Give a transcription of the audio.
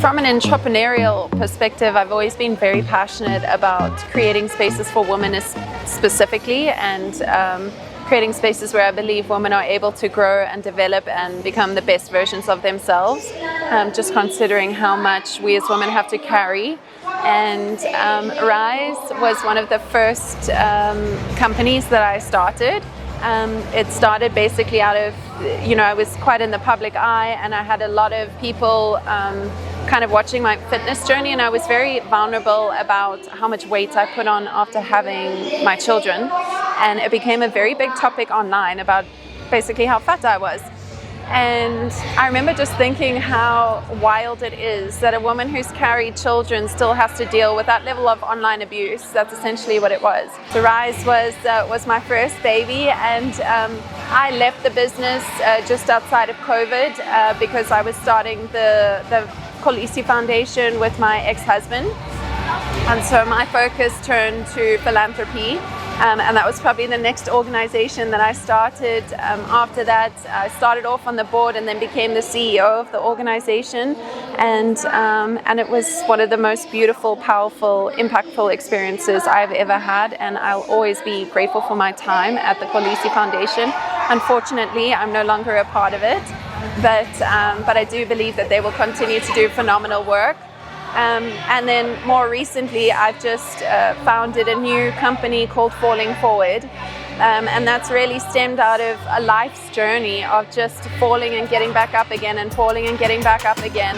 From an entrepreneurial perspective, I've always been very passionate about creating spaces for women specifically, and creating spaces where I believe women are able to grow and develop and become the best versions of themselves, just considering how much we as women have to carry. And Rise was one of the first companies that I started. It started basically out of, I was quite in the public eye, and I had a lot of people kind of watching my fitness journey, and I was very vulnerable about how much weight I put on after having my children. And it became a very big topic online about basically how fat I was. And I remember just thinking how wild it is that a woman who's carried children still has to deal with that level of online abuse. That's essentially what it was. The Rise was my first baby, and I left the business just outside of COVID because I was starting the Kolisi Foundation with my ex-husband. And so my focus turned to philanthropy. And that was probably the next organization that I started. After that, I started off on the board and then became the CEO of the organization. And it was one of the most beautiful, powerful, impactful experiences I've ever had. And I'll always be grateful for my time at the Kolisi Foundation. Unfortunately, I'm no longer a part of it, but I do believe that they will continue to do phenomenal work. And then more recently, I've just founded a new company called Falling Forward. And that's really stemmed out of a life's journey of just falling and getting back up again and falling and getting back up again.